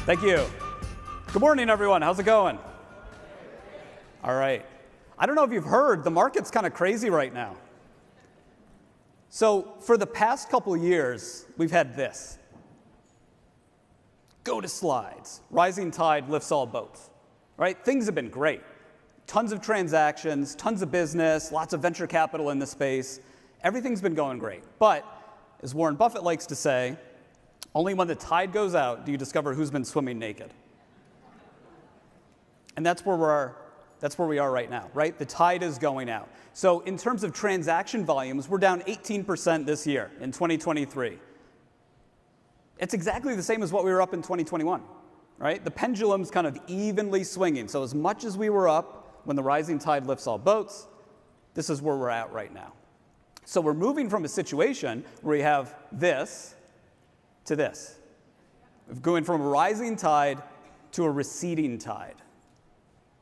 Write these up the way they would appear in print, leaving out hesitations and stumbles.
Thank you. Good morning, everyone. How's it going? All right. I don't know if you've heard, the market's kind of crazy right now. So for the past couple of years, we've had this. Go to slides. Rising tide lifts all boats. Right? Things have been great. Tons of transactions, tons of business, lots of venture capital in the space. Everything's been going great. But as Warren Buffett likes to say, only when the tide goes out do you discover who's been swimming naked. And that's where we are right now, right? The tide is going out. So in terms of transaction volumes, we're down 18% this year in 2023. It's exactly the same as what we were up in 2021, right? The pendulum's kind of evenly swinging. So as much as we were up when the rising tide lifts all boats, this is where we're at right now. So we're moving from a situation where we have this to this. We're going from a rising tide to a receding tide.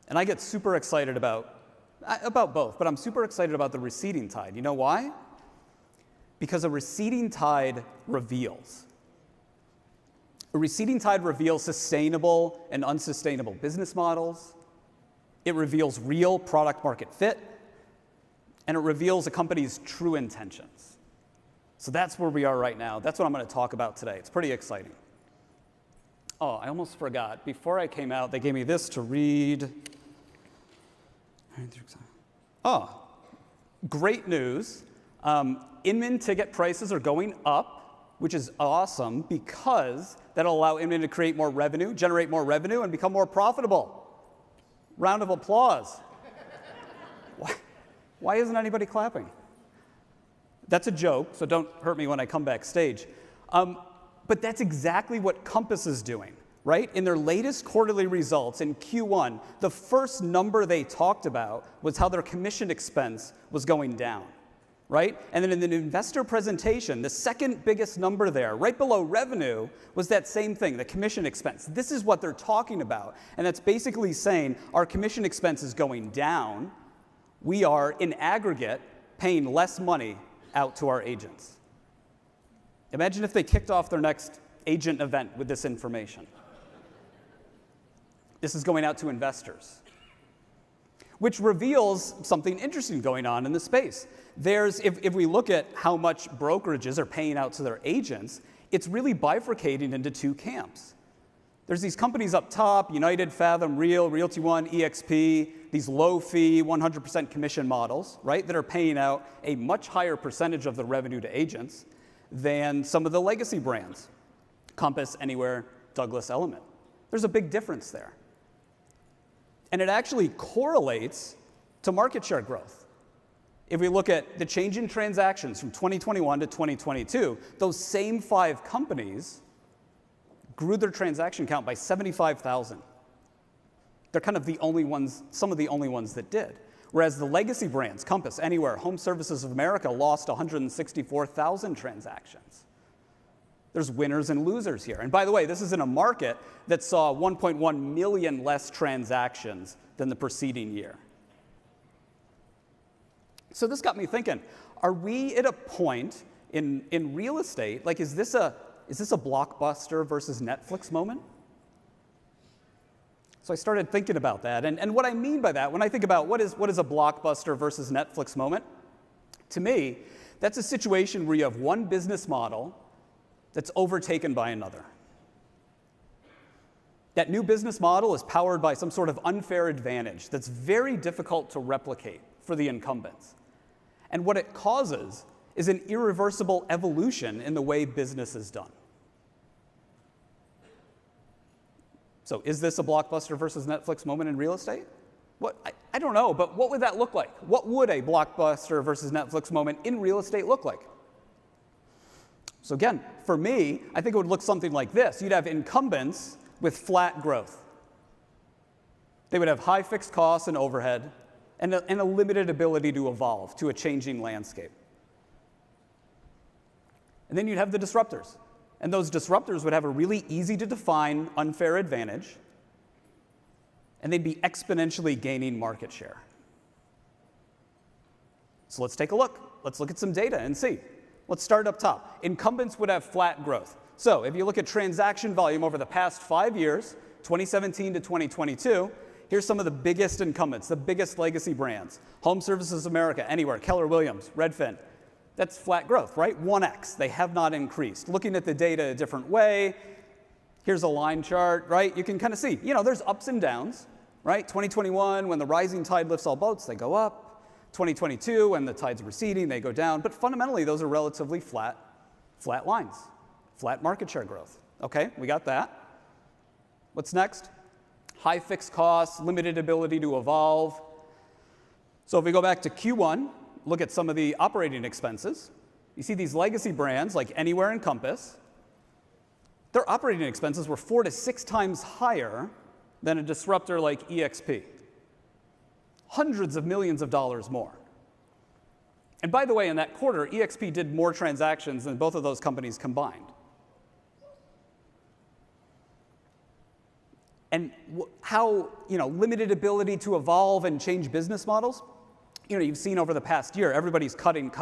And I get super excited about both, but I'm super excited about the receding tide. You know why? Because a receding tide reveals. A receding tide reveals sustainable and unsustainable business models. It reveals real product market fit. And it reveals a company's true intentions. So that's where we are right now. That's what I'm going to talk about today. It's pretty exciting. Oh, I almost forgot. Before I came out, they gave me this to read. Oh, great news. INMAN ticket prices are going up, which is awesome because that'll allow INMAN to create more revenue, generate more revenue, and become more profitable. Round of applause. Why isn't anybody clapping? That's a joke, so don't hurt me when I come backstage. But that's exactly what Compass is doing, right? In their latest quarterly results in Q1, the first number they talked about was how their commission expense was going down, right? And then in the investor presentation, the second biggest number there, right below revenue, was that same thing, the commission expense. This is what they're talking about. And that's basically saying our commission expense is going down. We are, in aggregate, paying less money out to our agents. Imagine if they kicked off their next agent event with this information. This is going out to investors, which reveals something interesting going on in the space. If we look at how much brokerages are paying out to their agents, it's really bifurcating into two camps. There's these companies up top, United, Fathom, Real, Realty One, EXP, these low-fee, 100% commission models, right, that are paying out a much higher percentage of the revenue to agents than some of the legacy brands, Compass, Anywhere, Douglas, Element. There's a big difference there. And it actually correlates to market share growth. If we look at the change in transactions from 2021 to 2022, those same 5 companies grew their transaction count by 75,000. They're kind of the only ones, some of the only ones that did. Whereas the legacy brands, Compass, Anywhere, Home Services of America, lost 164,000 transactions. There's winners and losers here. And by the way, this is in a market that saw 1.1 million less transactions than the preceding year. So this got me thinking, are we at a point in real estate, like is this a Blockbuster versus Netflix moment? So I started thinking about that. And what I mean by that, when I think about what is a Blockbuster versus Netflix moment, to me, that's a situation where you have one business model that's overtaken by another. That new business model is powered by some sort of unfair advantage that's very difficult to replicate for the incumbents. And what it causes is an irreversible evolution in the way business is done. So is this a Blockbuster versus Netflix moment in real estate? I don't know, but what would that look like? What would a Blockbuster versus Netflix moment in real estate look like? So again, for me, I think it would look something like this. You'd have incumbents with flat growth. They would have high fixed costs and overhead and a limited ability to evolve to a changing landscape. And then you'd have the disruptors. And those disruptors would have a really easy to define unfair advantage, and they'd be exponentially gaining market share. So let's take a look. Let's look at some data and see. Let's start up top. Incumbents would have flat growth. So if you look at transaction volume over the past 5 years, 2017 to 2022, here's some of the biggest incumbents, the biggest legacy brands. Home Services America, Anywhere, Keller Williams, Redfin. That's flat growth, right? 1x. They have not increased. Looking at the data a different way, here's a line chart, right? You can kind of see, there's ups and downs, right? 2021, when the rising tide lifts all boats, they go up. 2022, when the tide's receding, they go down. But fundamentally, those are relatively flat lines, flat market share growth. Okay, we got that. What's next? High fixed costs, limited ability to evolve. So if we go back to Q1, look at some of the operating expenses. You see these legacy brands like Anywhere and Compass. Their operating expenses were 4 to 6 times higher than a disruptor like EXP. Hundreds of millions of dollars more. And by the way, in that quarter, EXP did more transactions than both of those companies combined. And how, limited ability to evolve and change business models, you've seen over the past year, everybody's cutting,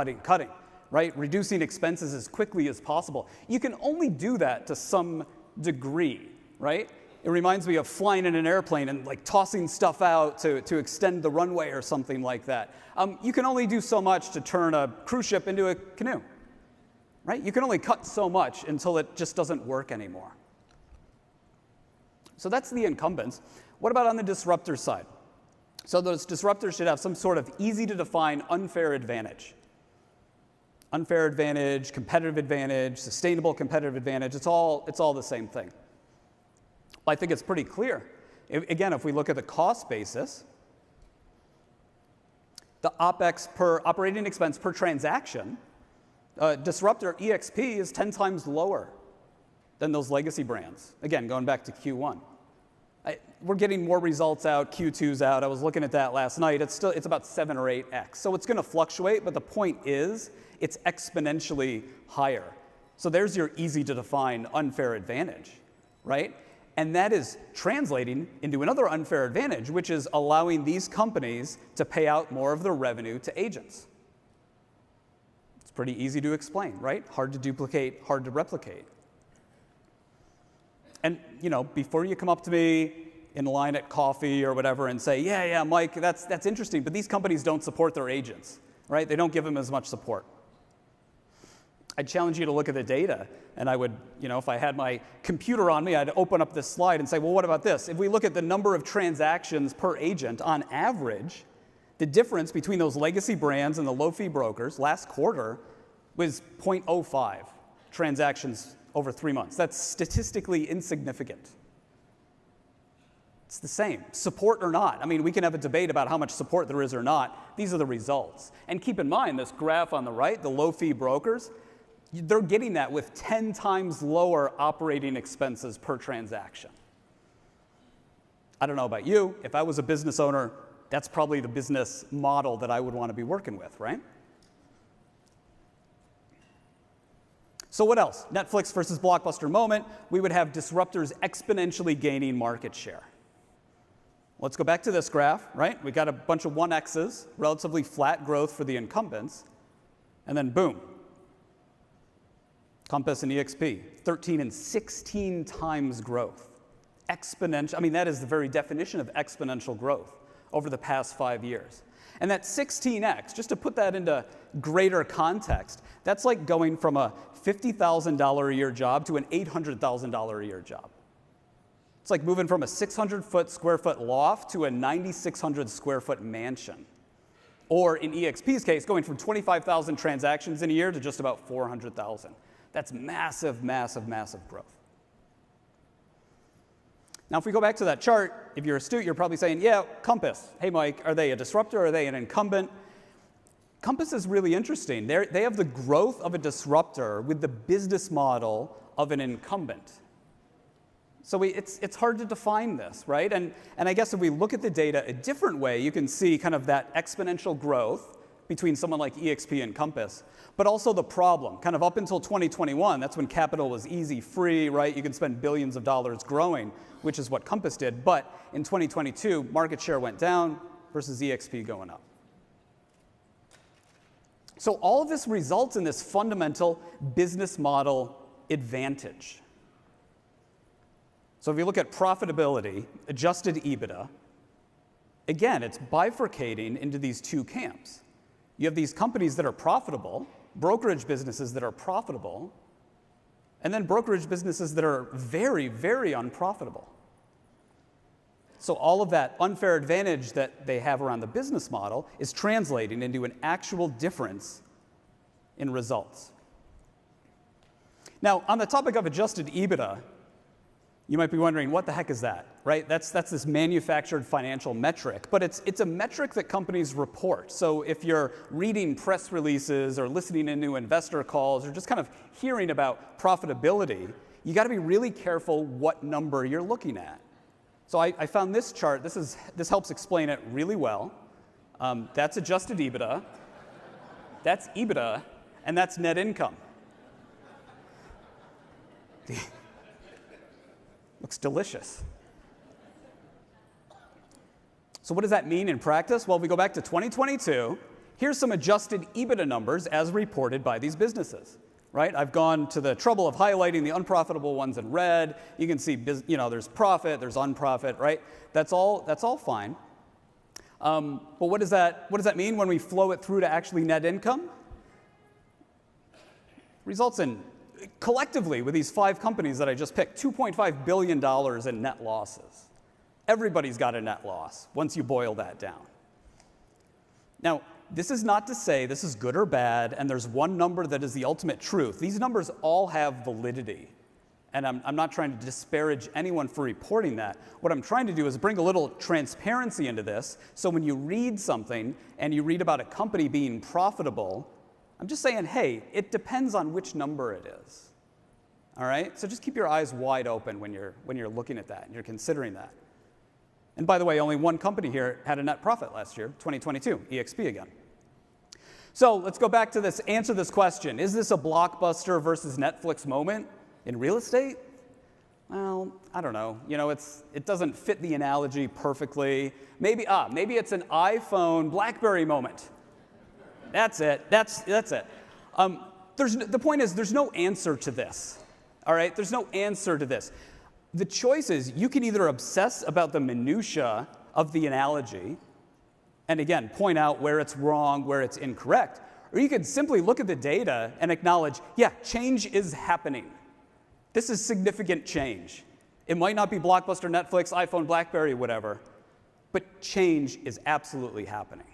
right? Reducing expenses as quickly as possible. You can only do that to some degree, right? It reminds me of flying in an airplane and like tossing stuff out to extend the runway or something like that. You can only do so much to turn a cruise ship into a canoe, right? You can only cut so much until it just doesn't work anymore. So that's the incumbents. What about on the disruptor side? So those disruptors should have some sort of easy to define unfair advantage. Unfair advantage, competitive advantage, sustainable competitive advantage, it's all the same thing. I think it's pretty clear. Again, if we look at the cost basis, the OpEx per operating expense per transaction, disruptor EXP is 10 times lower than those legacy brands. Again, going back to Q1. We're getting more results out, Q2's out. I was looking at that last night. It's about 7 or 8x. So it's going to fluctuate, but the point is it's exponentially higher. So there's your easy to define unfair advantage, right? And that is translating into another unfair advantage, which is allowing these companies to pay out more of their revenue to agents. It's pretty easy to explain, right? Hard to duplicate, hard to replicate. And, before you come up to me in line at coffee or whatever and say, yeah, Mike, that's interesting, but these companies don't support their agents, right? They don't give them as much support. I'd challenge you to look at the data, and I would, if I had my computer on me, I'd open up this slide and say, well, what about this? If we look at the number of transactions per agent, on average, the difference between those legacy brands and the low-fee brokers last quarter was 0.05 transactions over 3 months. That's statistically insignificant. It's the same, support or not. I mean, we can have a debate about how much support there is or not. These are the results. And keep in mind, this graph on the right, the low-fee brokers, they're getting that with 10 times lower operating expenses per transaction. I don't know about you. If I was a business owner, that's probably the business model that I would want to be working with, right? So what else? Netflix versus Blockbuster moment. We would have disruptors exponentially gaining market share. Let's go back to this graph, right? We got a bunch of 1Xs, relatively flat growth for the incumbents, and then boom. Compass and EXP, 13 and 16 times growth. Exponential, that is the very definition of exponential growth over the past 5 years. And that 16x, just to put that into greater context, that's like going from a $50,000 a year job to an $800,000 a year job. It's like moving from a 600 square foot loft to a 9,600 square foot mansion. Or in EXP's case, going from 25,000 transactions in a year to just about 400,000. That's massive, massive, massive growth. Now, if we go back to that chart, if you're astute, you're probably saying, yeah, Compass. Hey, Mike, are they a disruptor or are they an incumbent? Compass is really interesting. They have the growth of a disruptor with the business model of an incumbent. So it's hard to define this, right? And I guess if we look at the data a different way, you can see kind of that exponential growth between someone like EXP and Compass, but also the problem. Kind of up until 2021, that's when capital was easy, free, right? You can spend billions of dollars growing, which is what Compass did. But in 2022, market share went down versus EXP going up. So all of this results in this fundamental business model advantage. So if you look at profitability, adjusted EBITDA, again, it's bifurcating into these two camps. You have these companies that are profitable, brokerage businesses that are profitable, and then brokerage businesses that are very, very unprofitable. So all of that unfair advantage that they have around the business model is translating into an actual difference in results. Now, on the topic of adjusted EBITDA, you might be wondering, what the heck is that, right? That's this manufactured financial metric, but it's a metric that companies report. So if you're reading press releases or listening into investor calls or just kind of hearing about profitability, you got to be really careful what number you're looking at. So I found this chart. This helps explain it really well. That's adjusted EBITDA, that's EBITDA, and that's net income. Looks delicious. So what does that mean in practice? Well, if we go back to 2022, here's some adjusted EBITDA numbers as reported by these businesses, right? I've gone to the trouble of highlighting the unprofitable ones in red. You can see, there's profit, there's unprofit, right? That's all fine. But what does that mean when we flow it through to actually net income? Results in, collectively, with these 5 companies that I just picked, $2.5 billion in net losses. Everybody's got a net loss once you boil that down. Now, this is not to say this is good or bad, and there's one number that is the ultimate truth. These numbers all have validity, and I'm not trying to disparage anyone for reporting that. What I'm trying to do is bring a little transparency into this, so when you read something and you read about a company being profitable, I'm just saying, hey, it depends on which number it is. All right? So just keep your eyes wide open when you're looking at that and you're considering that. And by the way, only one company here had a net profit last year, 2022, EXP again. So let's go back to this, answer this question. Is this a Blockbuster versus Netflix moment in real estate? Well, I don't know. It doesn't fit the analogy perfectly. Maybe it's an iPhone BlackBerry moment. That's it. That's it. The point is, there's no answer to this. All right? There's no answer to this. The choice is, you can either obsess about the minutia of the analogy, and again, point out where it's wrong, where it's incorrect, or you could simply look at the data and acknowledge, yeah, change is happening. This is significant change. It might not be Blockbuster, Netflix, iPhone, BlackBerry, whatever, but change is absolutely happening.